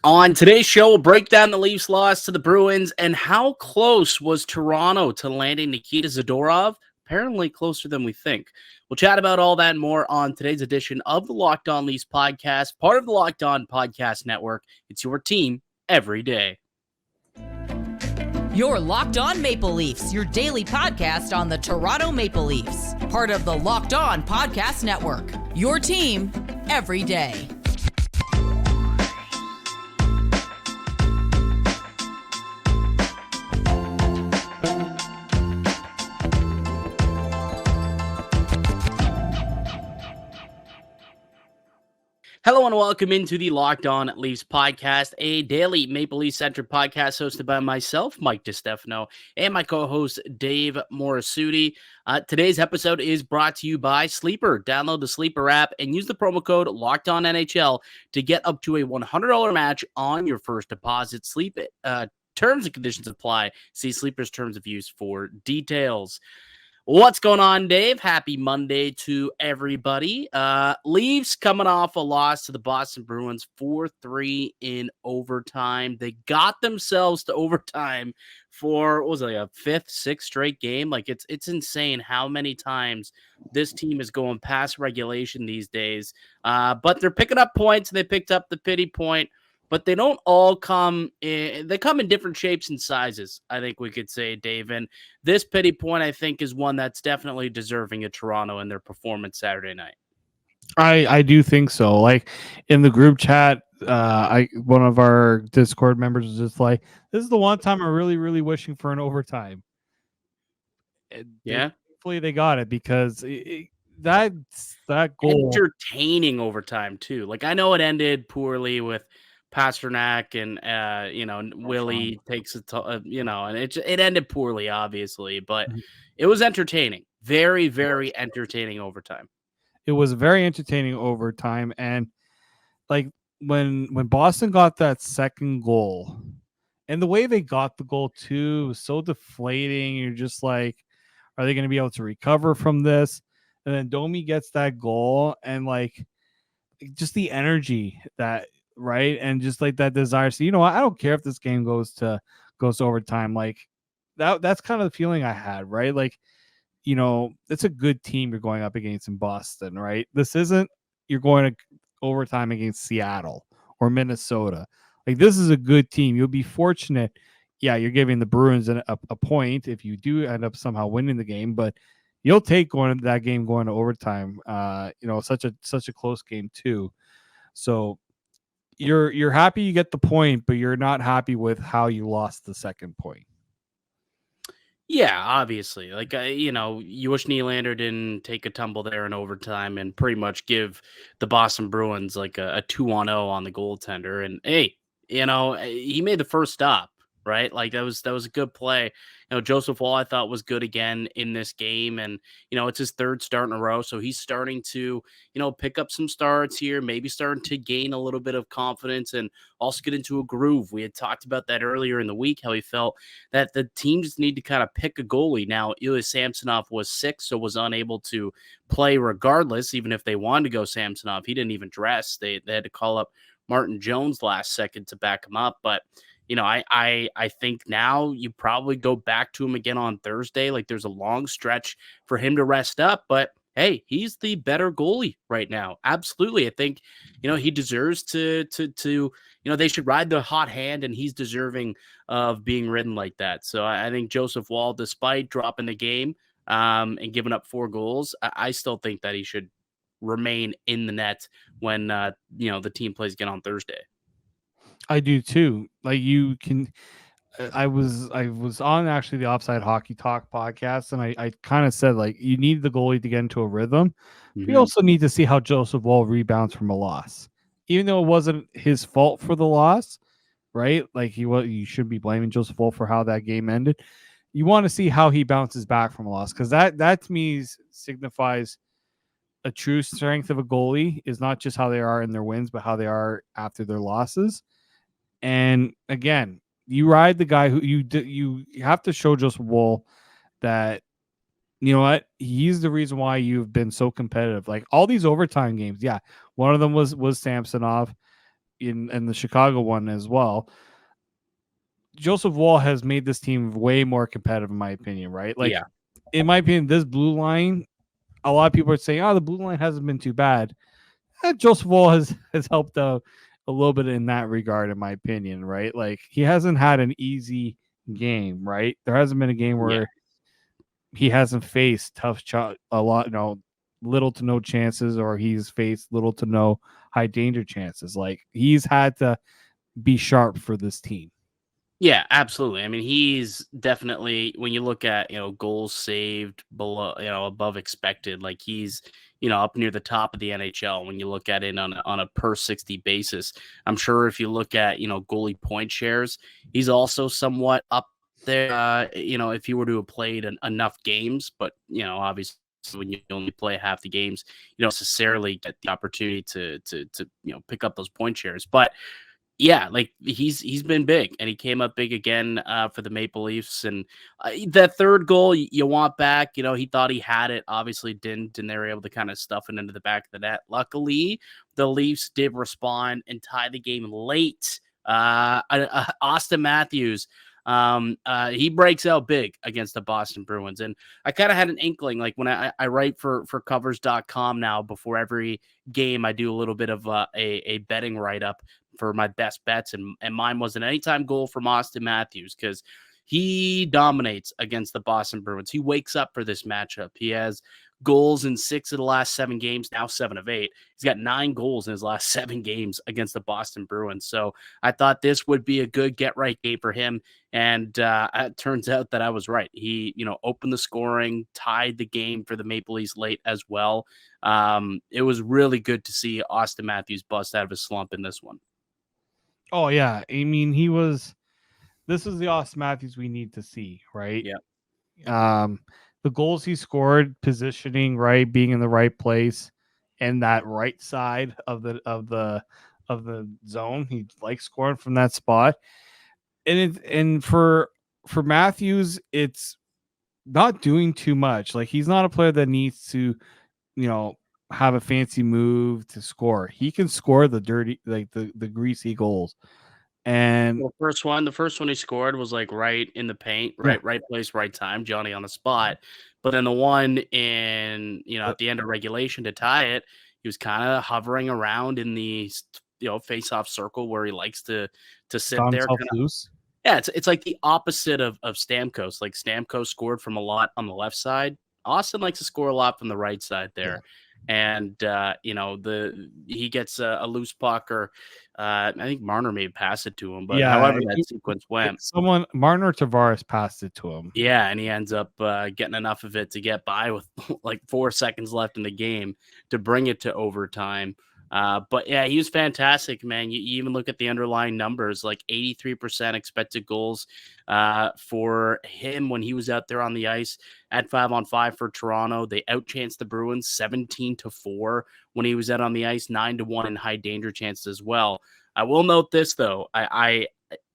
On today's show, we'll break down the Leafs' loss to the Bruins and how close was Toronto to landing Nikita Zadarov? Apparently closer than we think. We'll chat about all that and more on today's edition of the Locked On Leafs podcast, part of the Locked On Podcast Network. It's your team every day. You're Locked On Maple Leafs, your daily podcast on the Toronto Maple Leafs, part of the Locked On Podcast Network. Your team every day. Hello and welcome into the Locked On Leafs podcast, a daily Maple Leafs-centered podcast hosted by myself, Mike DiStefano, and my co-host, Dave Morassutti. Today's episode is brought to you by Sleeper. Download the Sleeper app and use the promo code LOCKEDONNHL to get up to a $100 match on your first deposit. Terms and conditions apply. See Sleeper's terms of use for details. What's going on, Dave? Happy Monday to everybody. Leafs coming off a loss to the Boston Bruins 4-3 in overtime. They got themselves to overtime for, what was it, like a fifth, sixth straight game? Like it's insane how many times this team is going past regulation these days. But they're picking up points. They picked up the pity point. But they don't all come in, they come in different shapes and sizes, I think we could say, Dave. And this pity point, I think, is one that's definitely deserving of Toronto in their performance Saturday night. I do think so. Like in the group chat, one of our Discord members was just like, this is the one time I'm really, really wishing for an overtime. Yeah. Hopefully they got it because that goal. Entertaining overtime, too. Like, I know it ended poorly with Pasternak and Willie takes it, and it ended poorly, obviously, but it was entertaining. Very, very entertaining overtime. It was very entertaining overtime, and like when Boston got that second goal, and the way they got the goal too was so deflating. You're just like, are they going to be able to recover from this? And then Domi gets that goal, and like just the energy that. Right. And just like that desire. So, I don't care if this game goes to overtime. Like that's kind of the feeling I had. Right. Like, it's a good team you're going up against in Boston. Right. This isn't you're going to overtime against Seattle or Minnesota. Like, this is a good team. You'll be fortunate. Yeah. You're giving the Bruins a point if you do end up somehow winning the game, but you'll take going to that game going to overtime. Such a close game, too. So, you're happy you get the point, but you're not happy with how you lost the second point. Yeah, obviously. Like, you wish Nylander didn't take a tumble there in overtime and pretty much give the Boston Bruins like a 2-0 on the goaltender. And hey, he made the first stop, right? Like that was a good play. Joseph Woll, I thought, was good again in this game. And, it's his third start in a row. So he's starting to, pick up some starts here, maybe starting to gain a little bit of confidence and also get into a groove. We had talked about that earlier in the week, how he felt that the team just need to kind of pick a goalie. Now, Ilya Samsonov was sick, so was unable to play regardless, even if they wanted to go Samsonov. He didn't even dress. They had to call up Martin Jones last second to back him up. But I think now you probably go back to him again on Thursday. Like, there's a long stretch for him to rest up, but hey, he's the better goalie right now. Absolutely. I think, he deserves to they should ride the hot hand, and he's deserving of being ridden like that. So I think Joseph Woll, despite dropping the game and giving up 4 goals, I still think that he should remain in the net when, the team plays again on Thursday. I do too. Like, you can, I was on actually the Offside Hockey Talk podcast, and I kind of said, like, you need the goalie to get into a rhythm. Mm-hmm. We also need to see how Joseph Woll rebounds from a loss, even though it wasn't his fault for the loss, right? Like, you shouldn't be blaming Joseph Woll for how that game ended. You want to see how he bounces back from a loss, because that to me signifies a true strength of a goalie is not just how they are in their wins, but how they are after their losses. And again, you ride the guy who you have to show Joseph Woll that, you know what, he's the reason why you've been so competitive. Like, all these overtime games, yeah, one of them was Samsonov. in the Chicago one as well. Joseph Woll has made this team way more competitive, in my opinion, right? Like, Yeah. in my opinion, this blue line, a lot of people are saying, oh, the blue line hasn't been too bad. Joseph Woll has helped out a little bit in that regard, in my opinion, right? Like, he hasn't had an easy game, right? There hasn't been a game where he hasn't faced tough shot, a lot, little to no chances, or he's faced little to no high danger chances. Like, he's had to be sharp for this team. Yeah, absolutely. I mean, he's definitely, when you look at, goals saved below, above expected, like he's, up near the top of the NHL when you look at it on a per 60 basis. I'm sure if you look at, goalie point shares, he's also somewhat up there, if you were to have played enough games, but, obviously when you only play half the games, you don't necessarily get the opportunity to pick up those point shares. But yeah, like he's been big, and he came up big again for the Maple Leafs. And that third goal you want back. He thought he had it, obviously didn't, and they were able to kind of stuff it into the back of the net. Luckily, the Leafs did respond and tie the game late. Auston Matthews, he breaks out big against the Boston Bruins, and I kind of had an inkling, like when I write for covers.com now. Before every game, I do a little bit of a betting write-up for my best bets, and mine was an anytime goal from Auston Matthews, because he dominates against the Boston Bruins. He wakes up for this matchup. He has goals in 6 of the last 7 games, now 7 of 8. He's got 9 goals in his last 7 games against the Boston Bruins. So I thought this would be a good get-right game for him, and it turns out that I was right. He, opened the scoring, tied the game for the Maple Leafs late as well. It was really good to see Auston Matthews bust out of his slump in this one. Oh yeah, I mean, this is the Auston Matthews we need to see, right? Yeah. The goals he scored, positioning, right, being in the right place and that right side of the zone. He likes scoring from that spot. And for Matthews, it's not doing too much. Like, he's not a player that needs to, have a fancy move to score. He can score the dirty, like the greasy goals. And the first one he scored was like right in the paint, yeah, right place, right time, Johnny on the spot. But then the one in, at the end of regulation to tie it, he was kind of hovering around in the, face-off circle where he likes to sit found there. himself loose. Yeah, it's like the opposite of Stamkos. Like, Stamkos scored from a lot on the left side. Austin likes to score a lot from the right side there. Yeah. And he gets a loose puck, or I think Marner may pass it to him, but however that sequence went, Marner Tavares passed it to him. Yeah, and he ends up getting enough of it to get by with like 4 seconds left in the game to bring it to overtime. But yeah, he was fantastic, man. You even look at the underlying numbers, like 83% expected goals for him when he was out there on the ice at 5-on-5 for Toronto. They outchanced the Bruins 17-4 when he was out on the ice, 9-1 in high danger chances as well. I will note this though,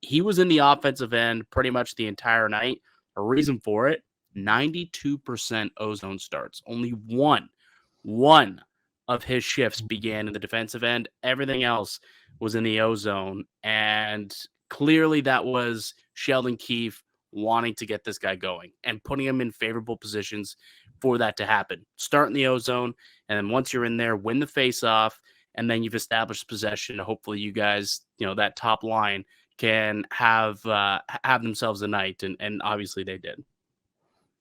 he was in the offensive end pretty much the entire night. A reason for it: 92% ozone starts. Only one of his shifts began in the defensive end. Everything else was in the ozone. And clearly that was Sheldon Keefe wanting to get this guy going and putting him in favorable positions for that to happen. Start in the ozone, and then once you're in there, win the face-off, and then you've established possession. Hopefully you guys, that top line can have themselves a night, and obviously they did.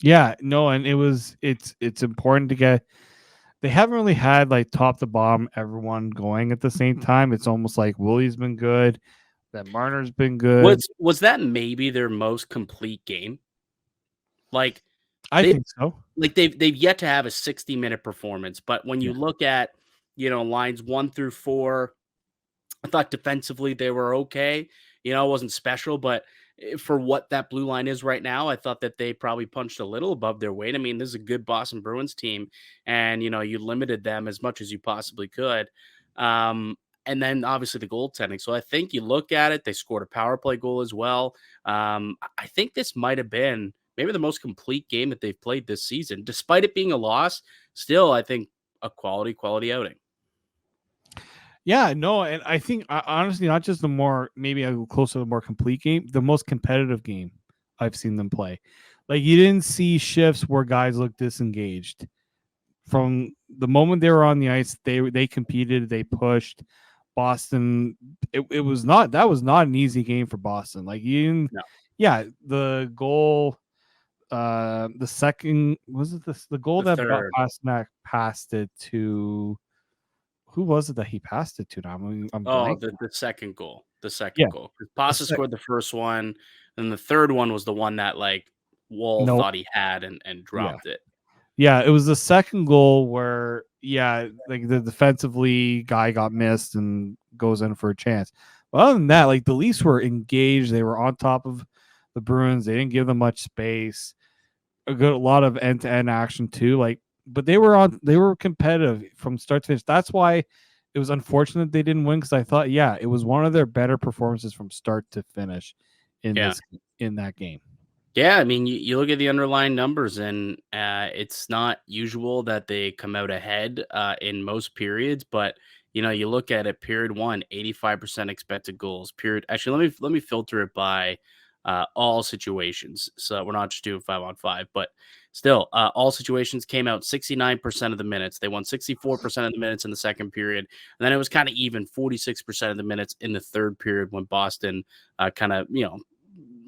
Yeah, no, and it's important to get. They haven't really had like top to bottom everyone going at the same time. It's almost like Willie's been good, that Marner's been good. Was that maybe their most complete game? Like, I think so. Like, they've yet to have a 60-minute performance, but when you look at lines 1 through 4, I thought defensively they were okay. It wasn't special, but for what that blue line is right now, I thought that they probably punched a little above their weight. I mean, this is a good Boston Bruins team, and you limited them as much as you possibly could. And then obviously the goaltending. So I think you look at it, they scored a power play goal as well. I think this might have been maybe the most complete game that they've played this season, despite it being a loss. Still, I think a quality outing. Yeah, no, and I think honestly, not just the more maybe I go closer to the more complete game, the most competitive game I've seen them play. Like you didn't see shifts where guys looked disengaged. From the moment they were on the ice, they competed, they pushed. Boston, it was not that was not an easy game for Boston. Like you, No. yeah, the goal, the second was it the goal The that third. Pasternak passed it to. Who was it that he passed it to? Now I'm Oh, blank. the second goal. The Yeah, second goal. 'Cause the Pasta sec- scored the first one, and the third one was the one that like Woll no, thought he had and yeah, dropped it. yeah. It was the second goal where like the defensively guy got missed and goes in for a chance. But other than that, like the Leafs were engaged. They were on top of the Bruins. They didn't give them much space. A lot of end to end action too. Like, but they were competitive from start to finish. That's why it was unfortunate they didn't win because I thought, yeah, it was one of their better performances from start to finish Yeah. in that game. Yeah, I mean, you look at the underlying numbers, and it's not usual that they come out ahead in most periods. But you look at it. Period one, 85% expected goals. Period. Actually, let me filter it by all situations, so we're not just doing 5-on-5. But still, all situations came out 69% of the minutes. They won 64% of the minutes in the second period, and then it was kind of even 46% of the minutes in the third period when Boston kind of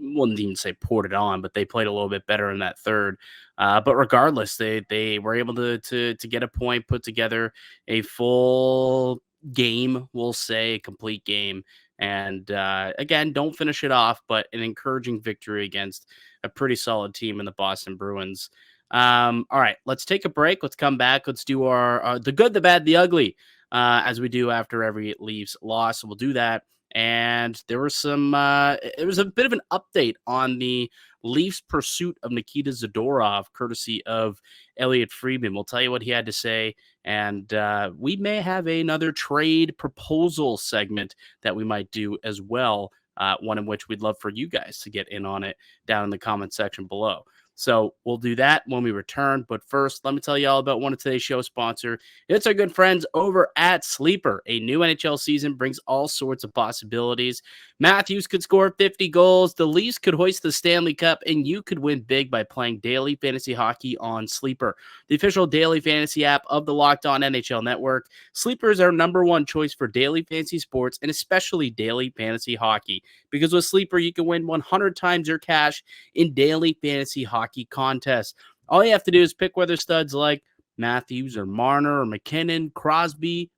wouldn't even say poured it on, but they played a little bit better in that third. But regardless, they were able to get a point, put together a full game, we'll say a complete game. And again, don't finish it off, but an encouraging victory against a pretty solid team in the Boston Bruins. All right, let's take a break. Let's come back. Let's do our the good, the bad, the ugly, as we do after every Leafs loss. So we'll do that. And there was it was a bit of an update on the Leafs' pursuit of Nikita Zadarov, courtesy of Elliot Friedman. We'll tell you what he had to say, and we may have another trade proposal segment that we might do as well. One in which we'd love for you guys to get in on it down in the comment section below. So we'll do that when we return. But first, let me tell you all about one of today's show sponsor. It's our good friends over at Sleeper. A new NHL season brings all sorts of possibilities. Matthews could score 50 goals. The Leafs could hoist the Stanley Cup, and you could win big by playing daily fantasy hockey on Sleeper, the official daily fantasy app of the Locked On NHL Network. Sleeper is our number one choice for daily fantasy sports and especially daily fantasy hockey, because with Sleeper, you can win 100 times your cash in daily fantasy hockey contests. All you have to do is pick whether studs like Matthews or Marner or McKinnon, Crosby,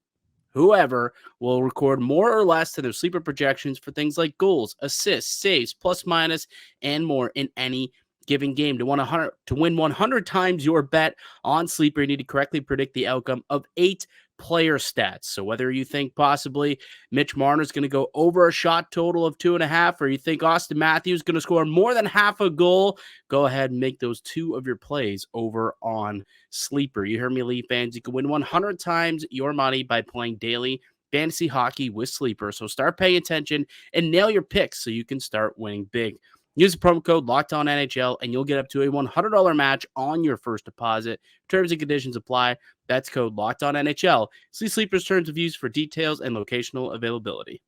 whoever will record more or less to their sleeper projections for things like goals, assists, saves, plus minus, and more in any given game. To win 100 times your bet on Sleeper, you need to correctly predict the outcome of 8 player stats. So whether you think possibly Mitch Marner is going to go over a shot total of 2.5, or you think Auston Matthews is going to score more than half a goal, go ahead and make those 2 of your plays over on Sleeper. You hear me, Leaf fans. You can win 100 times your money by playing daily fantasy hockey with Sleeper. So start paying attention and nail your picks so you can start winning big. Use the promo code LOCKEDONNHL and you'll get up to a $100 match on your first deposit. Terms and conditions apply. That's code LOCKEDONNHL. See Sleeper's terms of use for details and locational availability.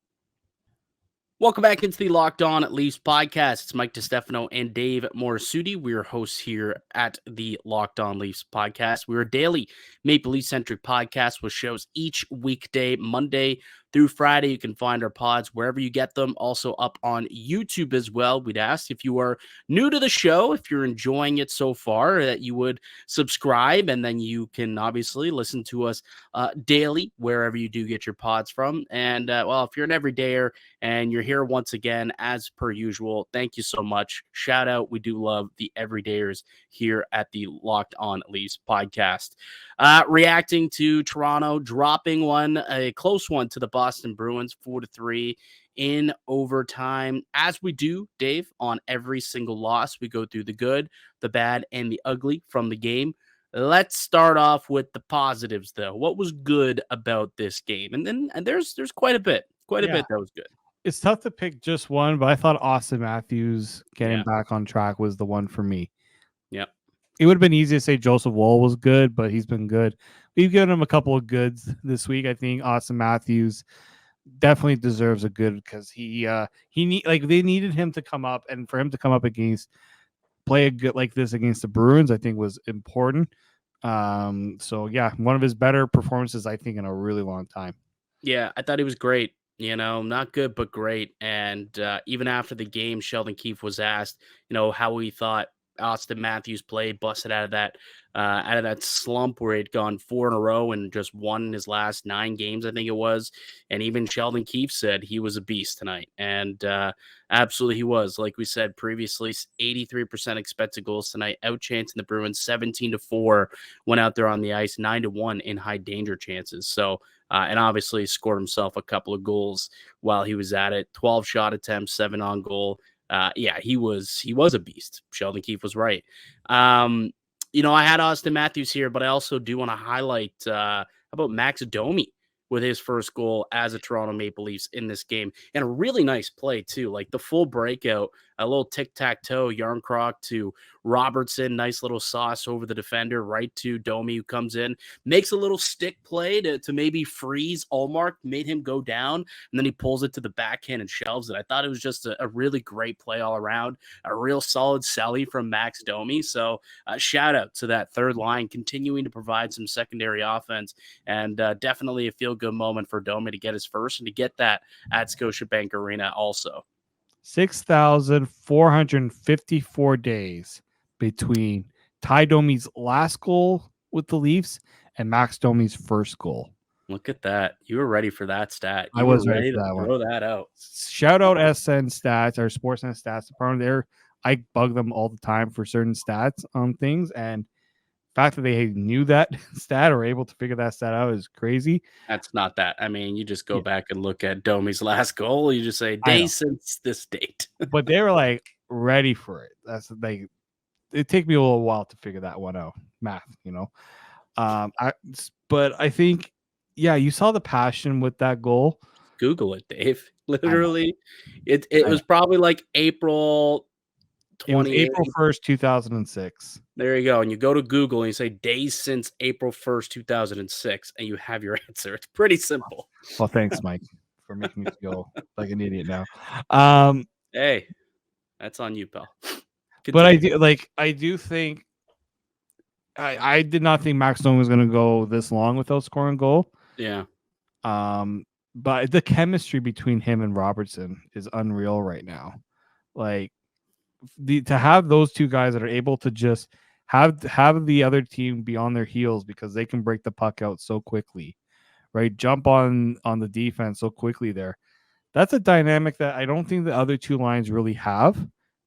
Welcome back into the Locked On Leafs podcast. It's Mike DiStefano and Dave Morassutti. We're hosts here at the Locked On Leafs podcast. We're a daily Maple Leaf-centric podcast with shows each weekday, Monday through Friday. You can find our pods wherever you get them, also up on YouTube as well. We'd ask if you are new to the show, if you're enjoying it so far, that you would subscribe, and then you can obviously listen to us daily wherever you do get your pods from. And, well, if you're an everydayer and you're here once again, as per usual, thank you so much. Shout out. We do love the everydayers here at the Locked On Leafs podcast. Reacting to Toronto dropping a close one to the Boston Bruins, 4-3 in overtime. As we do, Dave, on every single loss, we go through the good, the bad, and the ugly from the game. Let's start off with the positives, though. What was good about this game? And there's quite a bit that was good. It's tough to pick just one, but I thought Auston Matthews getting back on track was the one for me. Yep. it would have been easy to say Joseph Woll was good, but he's been good. We've given him a couple of goods this week. I think Auston Matthews definitely deserves a good because they needed him to come up, and for him to come up against play a good like this against the Bruins, I think was important. So yeah, one of his better performances I think in a really long time. Yeah, I thought he was great. Not good, but great. And even after the game, Sheldon Keefe was asked, how he thought Auston Matthews played, busted out of that slump where he'd gone 4 in a row and just won his last 9 games, I think it was. And even Sheldon Keefe said he was a beast tonight, and absolutely he was. Like we said previously, 83% expected goals tonight, outchancing the Bruins 17-4. Went out there on the ice 9-1 in high danger chances. So. And obviously scored himself a couple of goals while he was at it. 12 shot attempts, 7 on goal. Yeah, he was a beast. Sheldon Keefe was right. I had Auston Matthews here, but I also do want to highlight how about Max Domi with his first goal as a Toronto Maple Leafs in this game. And a really nice play, too. Like the full breakout, a little tic-tac-toe, Yarncroc to Robertson, nice little sauce over the defender, right to Domi, who comes in, makes a little stick play to maybe freeze Allmark, made him go down, and then he pulls it to the backhand and shelves it. I thought it was just a really great play all around, a real solid sally from Max Domi. So shout out to that third line, continuing to provide some secondary offense, and definitely a feel-good moment for Domi to get his first and to get that at Scotiabank Arena also. 6,454 days between Ty Domi's last goal with the Leafs and Max Domi's first goal. Look at that. You were ready for that stat. I was ready for to that throw one. that out. Shout out SN Stats, our Sportsnet Stats department there. I bug them all the time for certain stats on things, and the fact that they knew that stat or able to figure that stat out is crazy. That's not that. I mean, you just go back and look at Domi's last goal. You just say days since this date. But they were like ready for it. That's like it take me a little while to figure that one out. Math, but I think, yeah, you saw the passion with that goal. Google it, Dave. Literally, it was probably like April 28th. It was April 1st, 2006. There you go. And you go to Google and you say days since April 1st, 2006, and you have your answer. It's pretty simple. Well, thanks, Mike, for making me feel like an idiot now. Hey, that's on you, pal. But I do think I did not think Max Domi was going to go this long without scoring a goal. Yeah. But the chemistry between him and Robertson is unreal right now. Like to have those two guys that are able to just have the other team be on their heels because they can break the puck out so quickly, right? Jump on the defense so quickly there. That's a dynamic that I don't think the other two lines really have.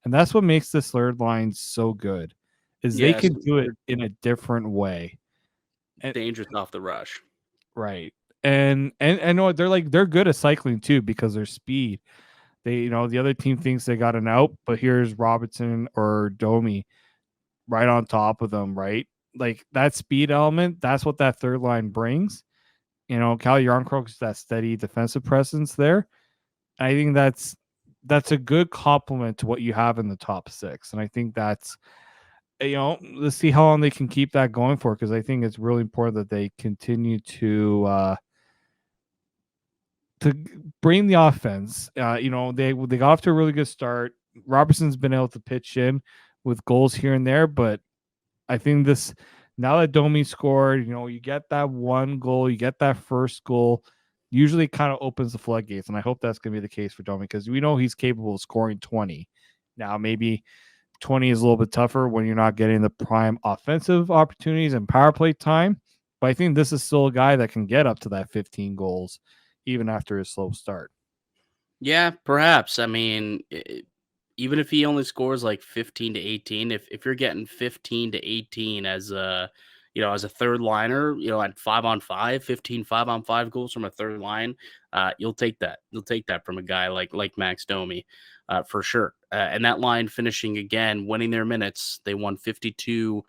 And that's what makes this third line so good, is they can do it in a different way. Dangerous off the rush. Right. And I know they're good at cycling too because their speed. They, the other team thinks they got an out, but here's Robertson or Domi right on top of them, right? Like that speed element, that's what that third line brings. Cal Yarncroc is that steady defensive presence there. I think that's a good complement to what you have in the top 6. And I think that's, let's see how long they can keep that going for, because I think it's really important that they continue to bring the offense. They got off to a really good start. Robertson's been able to pitch in with goals here and there, but I think now that Domi scored, you get that one goal, you get that first goal, usually kind of opens the floodgates. And I hope that's going to be the case for Domi, because we know he's capable of scoring 20. Now, maybe 20 is a little bit tougher when you're not getting the prime offensive opportunities and power play time. But I think this is still a guy that can get up to that 15 goals even after his slow start. Yeah, perhaps. I mean, even if he only scores like 15 to 18, if you're getting 15 to 18 as a third liner, at 5-on-5, 15 5-on-5 goals from a third line, you'll take that. You'll take that from a guy like Max Domi, for sure. And that line finishing again, winning their minutes. They won 52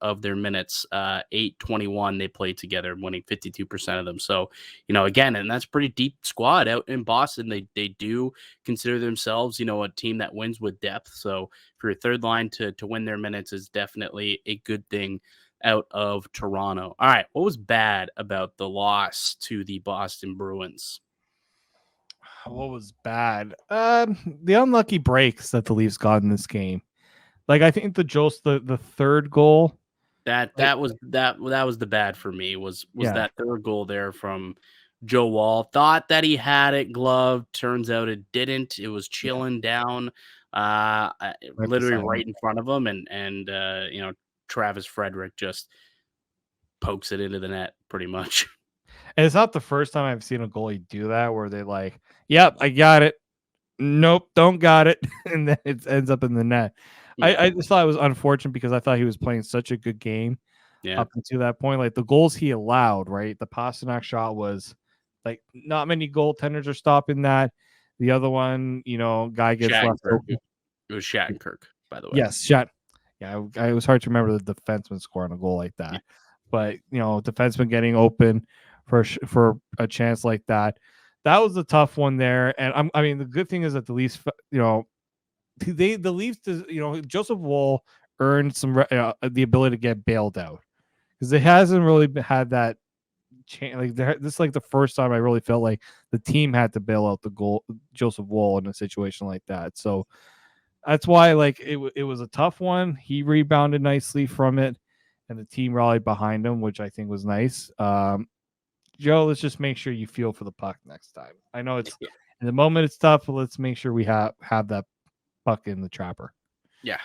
of their minutes, 821 they played together, winning 52% of them. So, again, and that's pretty deep squad out in Boston. They do consider themselves, a team that wins with depth. So for your third line to win their minutes is definitely a good thing out of Toronto. All right, what was bad about the loss to the Boston Bruins? What was bad? The unlucky breaks that the Leafs got in this game. Like, I think the third goal. That was the bad for me was Yeah. that third goal there from Joe Woll. Thought that he had it gloved. Turns out it didn't. It was chilling down, literally beside right in front of him, and Travis Frederick just pokes it into the net pretty much. And it's not the first time I've seen a goalie do that, where they like, "Yep, I got it. Nope, don't got it," and then it ends up in the net. Yeah. I just thought it was unfortunate because I thought he was playing such a good game Yeah. up until that point. Like the goals he allowed, right? The Pasternak shot was like not many goaltenders are stopping that. The other one, guy gets left open. It was Shattenkirk, by the way. Yes, shot. Yeah, it was hard to remember the defenseman scoring a goal like that. Yeah. But defenseman getting open for a chance like that. That was a tough one there. And I mean, the good thing is that the Leafs, the Leafs, Joseph Woll earned the ability to get bailed out because it hasn't really had that chance. Like this is like the first time I really felt like the team had to bail out Joseph Woll in a situation like that. So that's why it was a tough one. He rebounded nicely from it, and the team rallied behind him, which I think was nice. Joe, let's just make sure you feel for the puck next time. I know it's in the moment it's tough, but let's make sure we have that puck in the trapper. Yeah,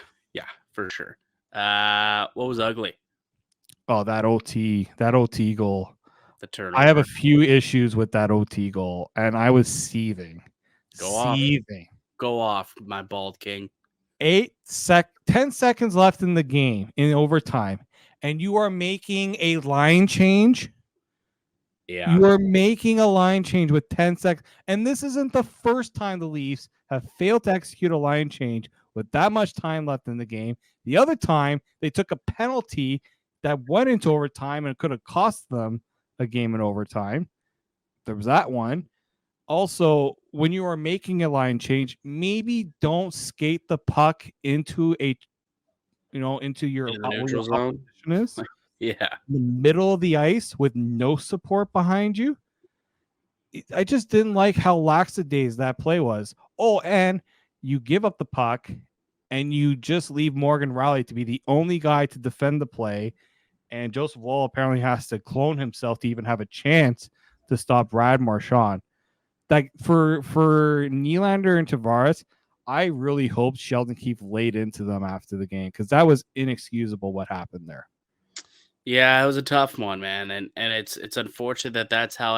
for sure. What was ugly? Oh, that OT goal. The turnover. I have a few issues with that OT goal, and I was seething. Go off, my bald king. 10 seconds left in the game in overtime, and you are making a line change. Yeah. You are making a line change with 10 seconds. And this isn't the first time the Leafs have failed to execute a line change with that much time left in the game. The other time, they took a penalty that went into overtime and could have cost them a game in overtime. There was that one. Also, when you are making a line change, maybe don't skate the puck into your neutral zone. Is. Yeah. In the middle of the ice with no support behind you. I just didn't like how lackadays that play was. Oh, and you give up the puck and you just leave Morgan Rielly to be the only guy to defend the play. And Joseph Woll apparently has to clone himself to even have a chance to stop Brad Marchand. Like for Nylander and Tavares, I really hoped Sheldon Keefe laid into them after the game because that was inexcusable what happened there. Yeah, it was a tough one, man, and it's unfortunate that that's how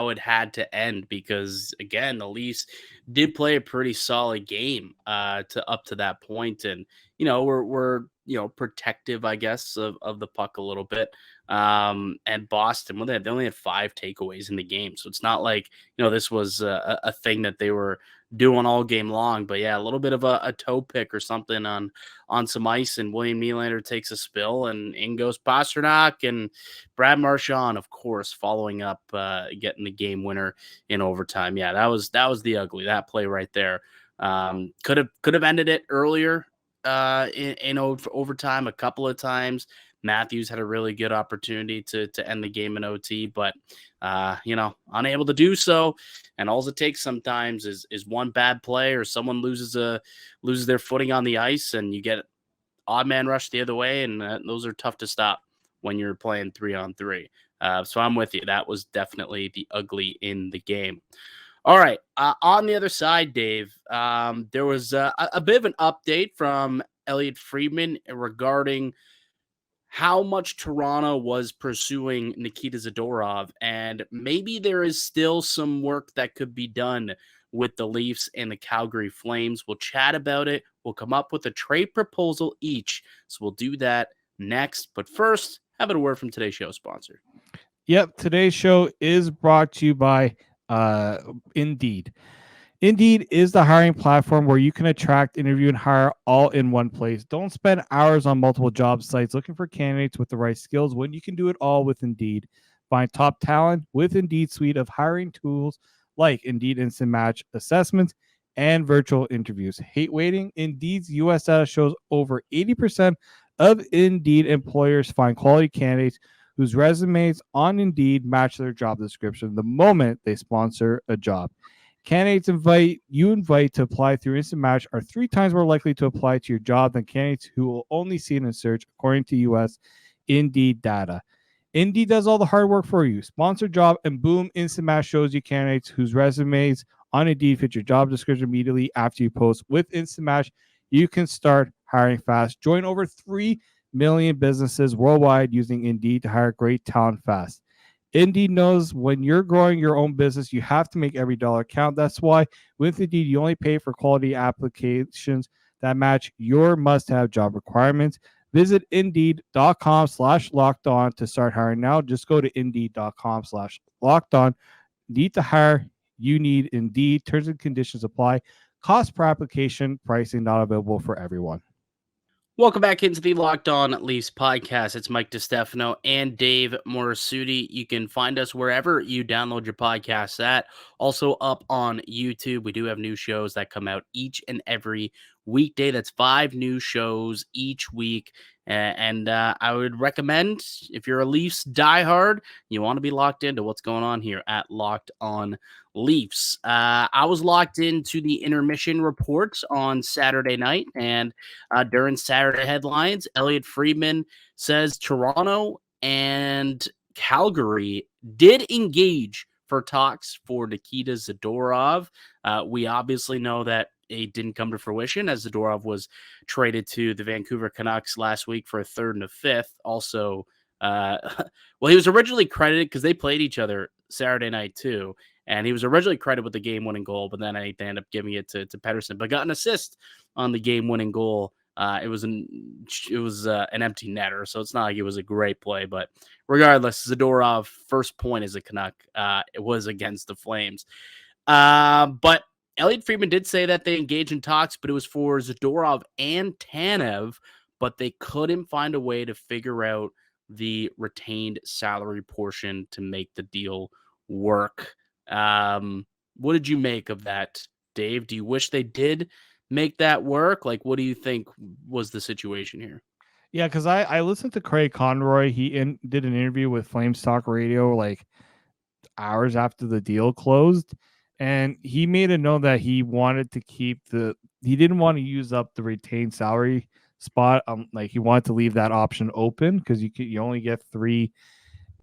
it had to end because again, the Leafs did play a pretty solid game to up to that point, and we're protective, I guess, of the puck a little bit. And Boston, well, they only had 5 takeaways in the game, so it's not like this was a thing that they were doing all game long. But yeah, a little bit of a toe pick or something on some ice, and William Nylander takes a spill, and in goes Pasternak, and Brad Marchand, of course, following up, getting the game winner in overtime. Yeah, that was the ugly, that play right there. Could have ended it earlier in overtime a couple of times. Matthews had a really good opportunity to end the game in OT, but unable to do so. And all it takes sometimes is one bad play or someone loses their footing on the ice, and you get odd man rush the other way, and those are tough to stop when you're playing 3-on-3. So I'm with you. That was definitely the ugly in the game. All right. On the other side, Dave, there was a bit of an update from Elliot Friedman regarding how much Toronto was pursuing Nikita Zadarov, and maybe there is still some work that could be done with the Leafs and the Calgary Flames. We'll chat about it. We'll come up with a trade proposal each. So we'll do that next. But first, have a word from today's show sponsor. Yep. Today's show is brought to you by Indeed. Indeed is the hiring platform where you can attract, interview, and hire all in one place. Don't spend hours on multiple job sites looking for candidates with the right skills when you can do it all with Indeed. Find top talent with Indeed suite of hiring tools like Indeed Instant Match assessments and virtual interviews. Hate waiting? Indeed's US data shows over 80% of Indeed employers find quality candidates whose resumes on Indeed match their job description the moment they sponsor a job. Candidates invite to apply through Instant Match are 3 times more likely to apply to your job than candidates who will only see it in search, according to US Indeed data. Indeed does all the hard work for you. Sponsor job, and boom, Instant Match shows you candidates whose resumes on Indeed fit your job description immediately after you post. With Instant Match, you can start hiring fast. Join over 3 million businesses worldwide using Indeed to hire great talent fast. Indeed knows when you're growing your own business, you have to make every dollar count. That's why with Indeed, you only pay for quality applications that match your must-have job requirements. Visit Indeed.com/locked-on to start hiring now. Just go to Indeed.com/locked-on. Need to hire? You need Indeed. Terms and conditions apply. Cost per application. Pricing not available for everyone. Welcome back into the Locked On Leafs podcast. It's Mike DiStefano and Dave Morassutti. You can find us wherever you download your podcasts at. Also up on YouTube. We do have new shows that come out each and every weekday. That's 5 new shows each week. And I would recommend, if you're a Leafs diehard, you want to be locked into what's going on here at Locked On Leafs. I was locked into the intermission reports on Saturday night, and during Saturday headlines, Elliot Friedman says Toronto and Calgary did engage for talks for Nikita Zadarov. We obviously know that it didn't come to fruition, as Zadarov was traded to the Vancouver Canucks last week for a 3rd and a 5th. Also, well, he was originally credited because they played each other Saturday night too. And he was originally credited with the game-winning goal, but then they ended up giving it to Pettersson, but got an assist on the game-winning goal. It was an empty netter, so it's not like it was a great play. But regardless, Zadorov first point as a Canuck, it was against the Flames. But Elliot Friedman did say that they engaged in talks, but it was for Zadorov and Tanev, but they couldn't find a way to figure out the retained salary portion to make the deal work. What did you make of that, Dave? Do you wish they did make that work? Like, what do you think was the situation here? Yeah, because I listened to Craig Conroy. He did an interview with Flames Talk Radio like hours after the deal closed, and he made it known that he wanted to keep he didn't want to use up the retained salary spot. Like he wanted to leave that option open because you only get 3.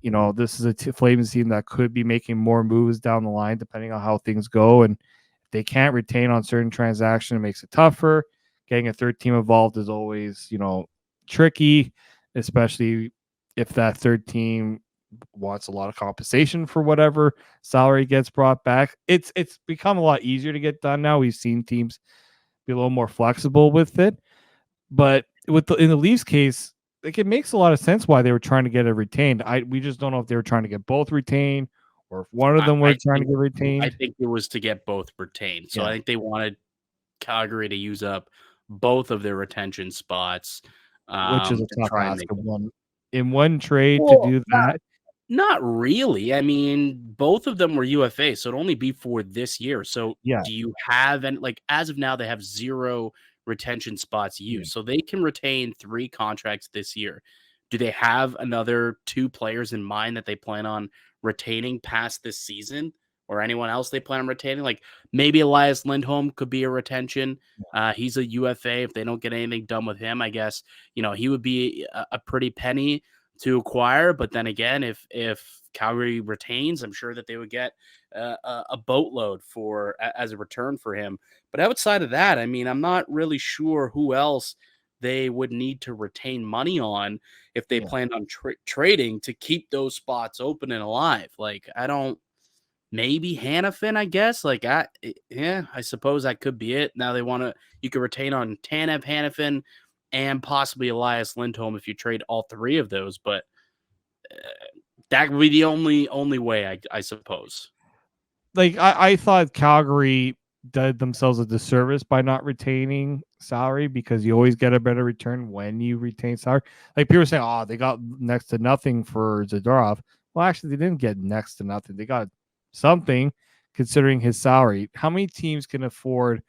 You know, this is a Flames team that could be making more moves down the line depending on how things go, and if they can't retain on certain transactions, it makes it tougher. Getting a third team involved is always, tricky, especially if that third team wants a lot of compensation for whatever salary gets brought back. It's become a lot easier to get done now. We've seen teams be a little more flexible with it, but in the Leafs case, like, it makes a lot of sense why they were trying to get it retained. We just don't know if they were trying to get both retained or if one of them was trying to get retained. I think it was to get both retained. So Yeah. I think they wanted Calgary to use up both of their retention spots, which is a tough ask them in one trade to do that. Not really. I mean, both of them were UFA, so it'd only be for this year. So Yeah. do you have, and like as of now, they have 0 retention spots used, so they can retain 3 contracts this year. Do they have another 2 players in mind that they plan on retaining past this season, or anyone else they plan on retaining? Like maybe Elias Lindholm could be a retention. He's a UFA. If they don't get anything done with him, I guess, he would be a pretty penny to acquire. But then again, if Calgary retains, I'm sure that they would get a boatload as a return for him. But outside of that, I mean, I'm not really sure who else they would need to retain money on if they planned on trading to keep those spots open and alive. Like, maybe Hannafin, I guess. Like, I suppose that could be it. Now you could retain on Tanev, Hannafin, and possibly Elias Lindholm if you trade all 3 of those. But that would be the only way, I suppose. Like, I thought Calgary did themselves a disservice by not retaining salary, because you always get a better return when you retain salary. Like people say, oh, they got next to nothing for Zadarov. Well, actually, they didn't get next to nothing. They got something considering his salary. How many teams can afford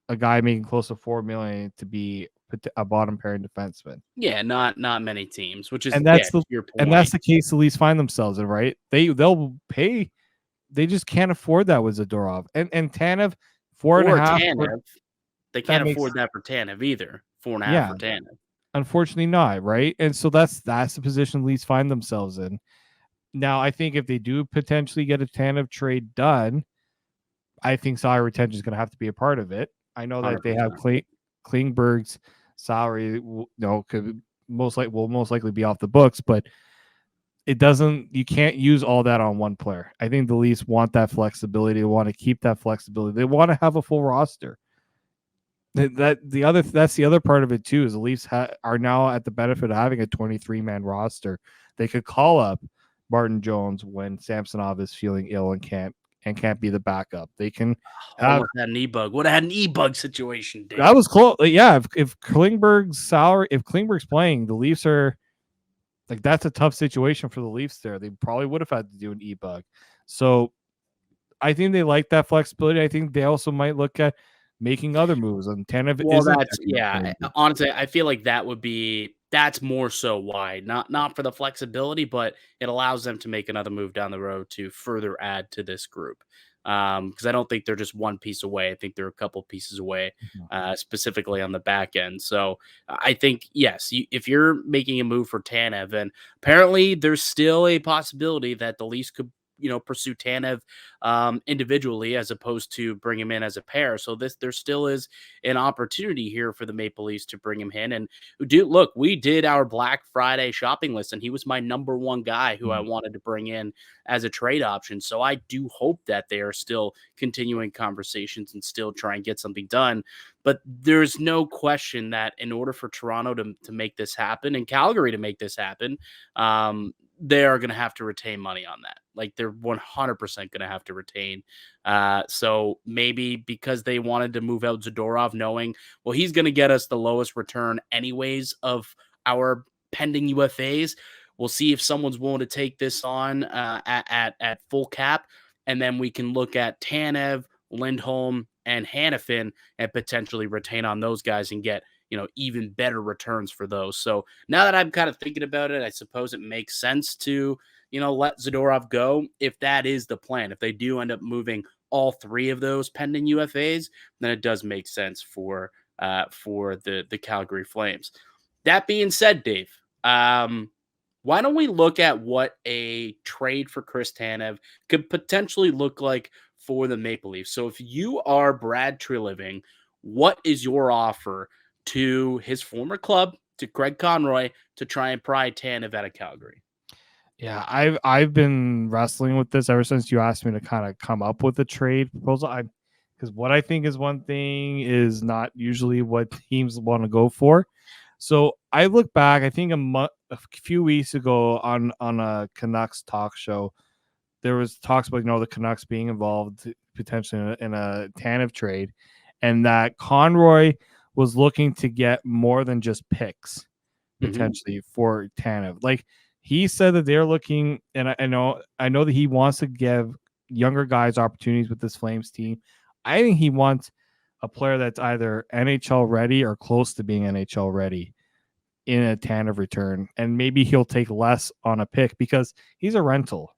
a guy making close to $4 million to be a bottom pairing defenseman? Yeah, not many teams, which is And that's your point. and that's the case the Leafs find themselves in, right? They'll pay. They just can't afford that with Zadorov and Tanev. Or 4.5. Tanev. They can't afford that for Tanev either. 4.5 for Tanev. Unfortunately not, right? And so that's the position Leafs find themselves in. Now, I think if they do potentially get a Tanev trade done, I think salary retention is going to have to be a part of it. I know that 100%. They have Klingberg's salary, could will most likely be off the books, but you can't use all that on one player. I think the Leafs want that flexibility. They want to keep that flexibility. They want to have a full roster. That's the other part of it too, is the Leafs are now at the benefit of having a 23-man roster. They could call up Martin Jones when Samsonov is feeling ill and can't be the backup. They can have an e-bug. What had an e-bug situation, Dave? That was close. Yeah, if Klingberg's playing, the Leafs are like, that's a tough situation for the Leafs there. They probably would have had to do an e-bug. So I think they like that flexibility. I think they also might look at making other moves. And Tanev honestly, I feel like that's more so why. Not for the flexibility, but it allows them to make another move down the road to further add to this group. Because I don't think they're just one piece away. I think they're a couple pieces away, specifically on the back end. So I think, yes, if you're making a move for Tanev, and apparently there's still a possibility that the Leafs could pursue Tanev individually as opposed to bring him in as a pair. So there still is an opportunity here for the Maple Leafs to bring him in. And we did our Black Friday shopping list, and he was my number one guy who I wanted to bring in as a trade option. So I do hope that they are still continuing conversations and still try and get something done. But there's no question that in order for Toronto to make this happen and Calgary to make this happen, they are going to have to retain money on that. Like, they're 100% going to have to retain. So maybe because they wanted to move out Zadorov, knowing, well, he's going to get us the lowest return anyways of our pending UFAs. We'll see if someone's willing to take this on at full cap. And then we can look at Tanev, Lindholm, and Hannafin and potentially retain on those guys and get even better returns for those. So now that I'm kind of thinking about it, I suppose it makes sense to, let Zadorov go if that is the plan. If they do end up moving all three of those pending UFAs, then it does make sense for the Calgary Flames. That being said, Dave, why don't we look at what a trade for Chris Tanev could potentially look like for the Maple Leafs? So if you are Brad Treliving, what is your offer to his former club, to Greg Conroy, to try and pry Tanev out of Calgary? Yeah, I've been wrestling with this ever since you asked me to kind of come up with a trade proposal. Because what I think is one thing is not usually what teams want to go for. So I look back, I think a few weeks ago on a Canucks talk show, there was talks about the Canucks being involved potentially in a Tanev trade, and that Conroy was looking to get more than just picks potentially for Tanev. Like, he said that they're looking, and I know that he wants to give younger guys opportunities with this Flames team. I think he wants a player that's either NHL ready or close to being NHL ready in a Tanev return, and maybe he'll take less on a pick because he's a rental.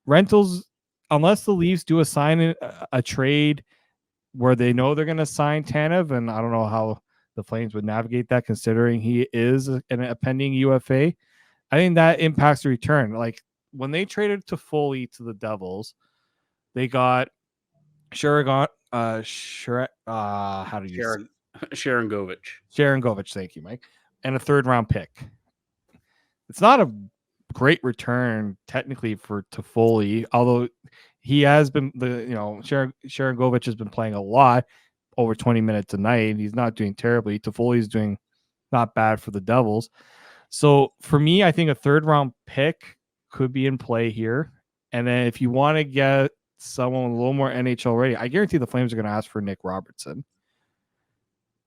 Rentals, unless the Leafs do a trade where they know they're going to sign Tanev, and I don't know how the Flames would navigate that considering he is a pending UFA. I think that impacts the return. Like, when they traded Toffoli to the Devils, they got Sharangovich. Sharangovich, thank you, Mike. And a third-round pick. It's not a great return technically for Toffoli, although he has been Sharangovich has been playing a lot, over 20 minutes a night. He's not doing terribly. Toffoli's doing not bad for the Devils. So for me, I think a third-round pick could be in play here. And then if you want to get someone a little more NHL ready, I guarantee the Flames are going to ask for Nick Robertson.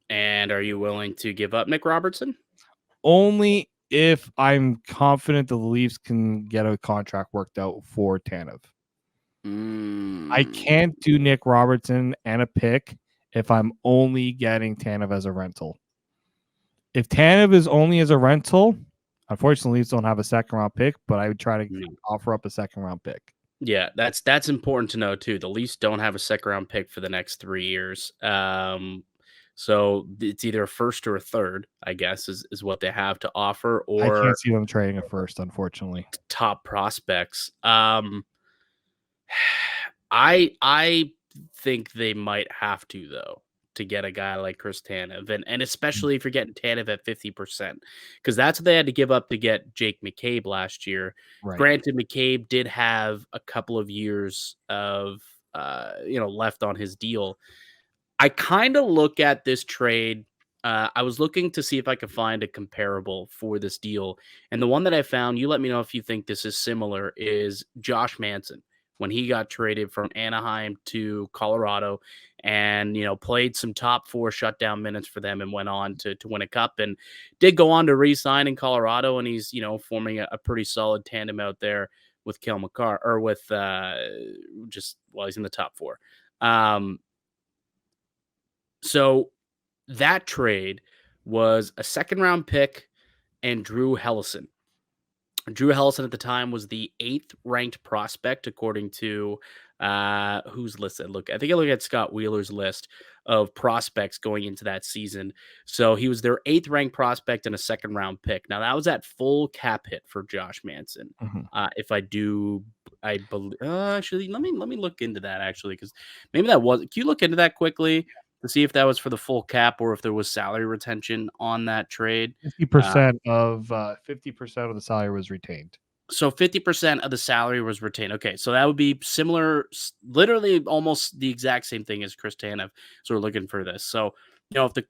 And are you willing to give up Nick Robertson? Only if I'm confident the Leafs can get a contract worked out for Tanev. I can't do Nick Robertson and a pick if I'm only getting Tanev as a rental. If Tanev is only as a rental, unfortunately, Leafs don't have a second-round pick, but I would try to offer up a second-round pick. Yeah, that's important to know too. The Leafs don't have a second-round pick for the next 3 years. So it's either a first or a third, I guess, is what they have to offer, I or can't see them trading a first, unfortunately. top prospects. I think they might have to, though, to get a guy like Chris Tanev, and especially if you're getting Tanev at 50%, because that's what they had to give up to get Jake McCabe last year. Right. Granted, McCabe did have a couple of years of left on his deal. I kind of look at this trade. I was looking to see if I could find a comparable for this deal. And the one that I found, you let me know if you think this is similar, is Josh Manson. When he got traded from Anaheim to Colorado and, played some top 4 shutdown minutes for them and went on to win a cup and did go on to re-sign in Colorado. And he's, forming a pretty solid tandem out there with Cale Makar, or with he's in the top 4. So that trade was a second-round pick and Drew Helleson. Drew Helleson at the time was the 8th ranked prospect, according to who's listed. Look, I think I look at Scott Wheeler's list of prospects going into that season. So he was their 8th ranked prospect and a second-round pick. Now that was at full cap hit for Josh Manson. If I believe. Actually, let me look into that actually, because maybe that was. Can you look into that quickly to see if that was for the full cap or if there was salary retention on that trade? 50% of 50% of the salary was retained. So 50% of the salary was retained. Okay, so that would be similar, literally almost the exact same thing as Chris Tanev. So we're looking for this. So, if the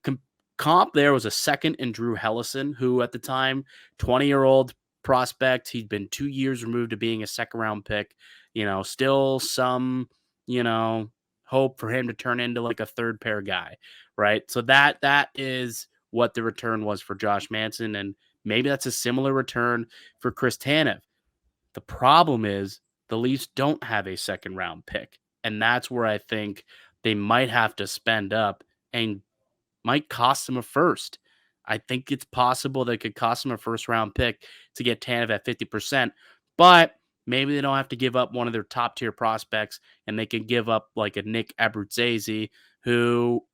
comp there was a second in Drew Helleson, who at the time, 20-year-old prospect, he'd been 2 years removed of being a second-round pick, still some, hope for him to turn into like a third pair guy, right? So that is what the return was for Josh Manson, and maybe that's a similar return for Chris Tanev. The problem is the Leafs don't have a second round pick, and that's where I think they might have to spend up and might cost them a first. I think it's possible they could cost them a first round pick to get Tanev at 50%, but maybe they don't have to give up one of their top tier prospects, and they can give up like a Nick Abruzzese, who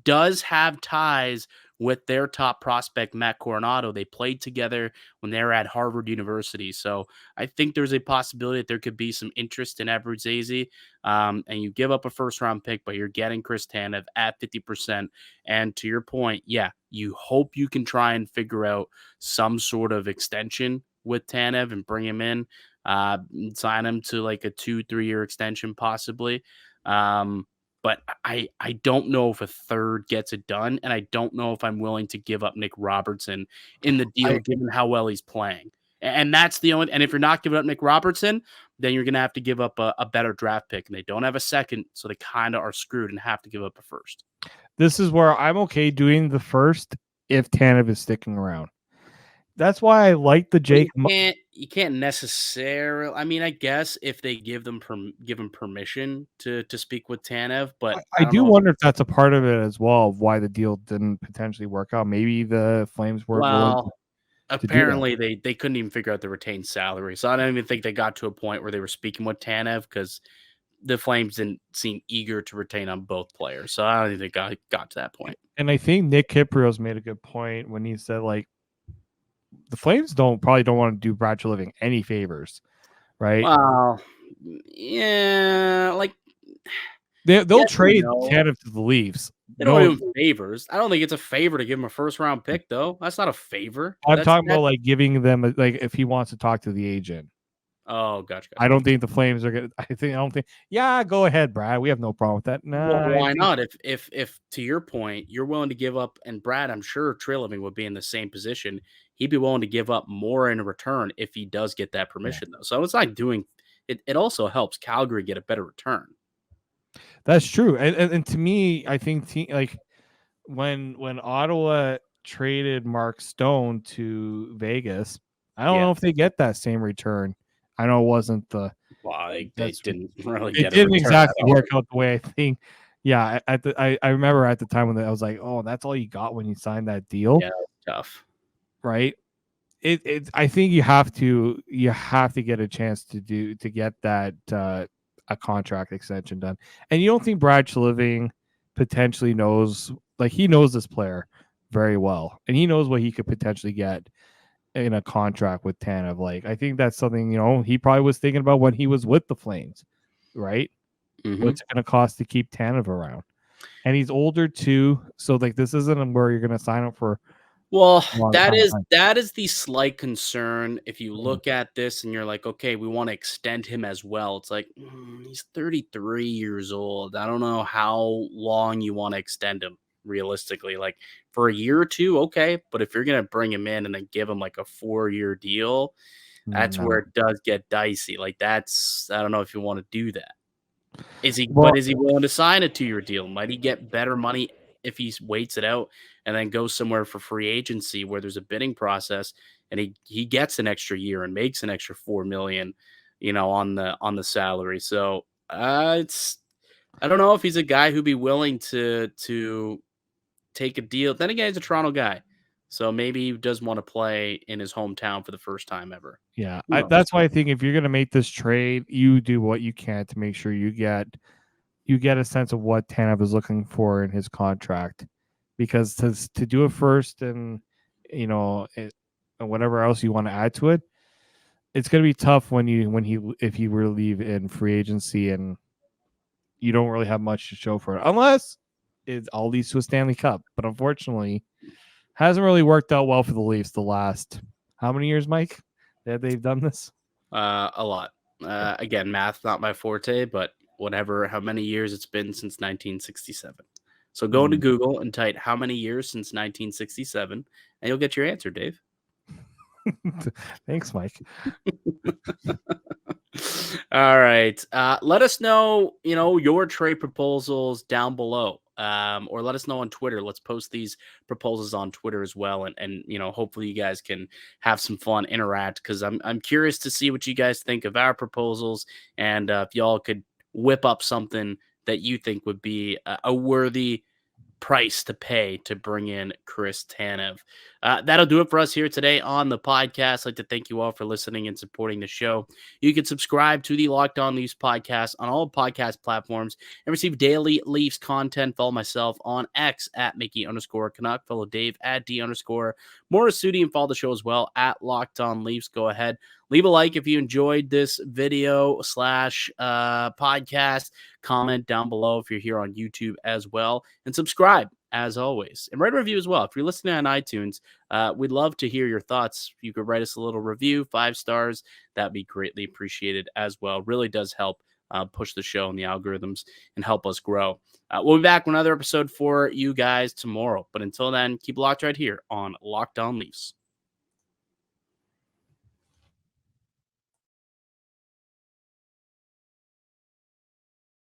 does have ties with their top prospect, Matt Coronado. They played together when they were at Harvard University. So I think there's a possibility that there could be some interest in Abruzzese, and you give up a first round pick, but you're getting Chris Tanev at 50%. And to your point, yeah, you hope you can try and figure out some sort of extension with Tanev and bring him in, sign him to like a 2-3 year extension possibly. But I don't know if a third gets it done, and I don't know if I'm willing to give up Nick Robertson in the deal, given how well he's playing. And that's the only. And if you're not giving up Nick Robertson, then you're going to have to give up a better draft pick, and they don't have a second, so they kind of are screwed and have to give up a first. This is where I'm okay doing the first if Tanev is sticking around. That's why I like the Jake. You can't necessarily. I mean, I guess if they give him permission to speak with Tanev, but I do wonder if that's a part of it as well, of why the deal didn't potentially work out. Maybe the Flames were apparently they couldn't even figure out the retained salary, so I don't even think they got to a point where they were speaking with Tanev, because the Flames didn't seem eager to retain on both players. So I don't think they got to that point. And I think Nick Kiprios made a good point when he said, like, the Flames probably don't want to do Brad Treliving any favors, right? Well, yeah, like they'll trade Tanev to the Leafs. They don't do favors. I don't think it's a favor to give him a first round pick, though. That's not a favor. I'm talking about like giving them if he wants to talk to the agent. Oh, gotcha. I don't think the Flames are gonna. I don't think. Yeah, go ahead, Brad. We have no problem with that. No, well, why not? If to your point, you're willing to give up, and Brad, I'm sure Treliving would be in the same position. He'd be willing to give up more in return if he does get that permission, though. So it's it also helps Calgary get a better return. That's true. And to me, I think like when Ottawa traded Mark Stone to Vegas, I don't know if they get that same return. I know it wasn't the Well, they didn't really it get a didn't return exactly at all. work out the way I think. Yeah, I remember at the time when I was like, oh, that's all you got when you signed that deal. Yeah, tough. Right. I think you have to get a chance to get that a contract extension done. And you don't think Brad Schliving potentially knows, like, he knows this player very well, and he knows what he could potentially get in a contract with Tanev. Like, I think that's something, he probably was thinking about when he was with the Flames, right? Mm-hmm. What's it going to cost to keep Tanev around? And he's older too, so like this isn't where you're going to sign up for. Well, that is the slight concern. If you look at this and you're like, okay, we want to extend him as well. It's like, he's 33 years old. I don't know how long you want to extend him realistically. Like for a year or two, okay. But if you're going to bring him in and then give him like a 4-year deal, that's where it does get dicey. Like I don't know if you want to do that. But is he willing to sign a 2-year deal? Might he get better money if he waits it out and then goes somewhere for free agency where there's a bidding process and he gets an extra year and makes an extra $4 million, on the salary. So I don't know if he's a guy who'd be willing to take a deal. Then again, he's a Toronto guy, so maybe he does want to play in his hometown for the first time ever. Yeah, that's why I think if you're going to make this trade, you do what you can to make sure you get a sense of what Tanev is looking for in his contract, because to do it first and and whatever else you want to add to it, it's going to be tough if he were to leave in free agency and you don't really have much to show for it, unless it all leads to a Stanley Cup. But unfortunately, hasn't really worked out well for the Leafs the last how many years, Mike, that they've done this? A lot. Again, math not my forte, but how many years it's been since 1967. So go into Google and type how many years since 1967, and you'll get your answer, Dave. Thanks, Mike. All right. Let us know, your trade proposals down below. Or let us know on Twitter. Let's post these proposals on Twitter as well. And hopefully you guys can have some fun, interact, because I'm curious to see what you guys think of our proposals. And if y'all could whip up something that you think would be a worthy price to pay to bring in Chris Tanev. That'll do it for us here today on the podcast. I'd like to thank you all for listening and supporting the show. You can subscribe to the Locked On Leafs podcast on all podcast platforms and receive daily Leafs content. Follow myself on X at Mickey_Canuck. Follow Dave at D_Morassutti, and follow the show as well at Locked On Leafs. Go ahead, leave a like if you enjoyed this video / podcast. Comment down below if you're here on YouTube as well, and subscribe as always, and write a review as well. If you're listening on iTunes, we'd love to hear your thoughts. You could write us a little review, 5 stars. That'd be greatly appreciated as well. Really does help push the show and the algorithms and help us grow. We'll be back with another episode for you guys tomorrow. But until then, keep locked right here on Locked On Leafs.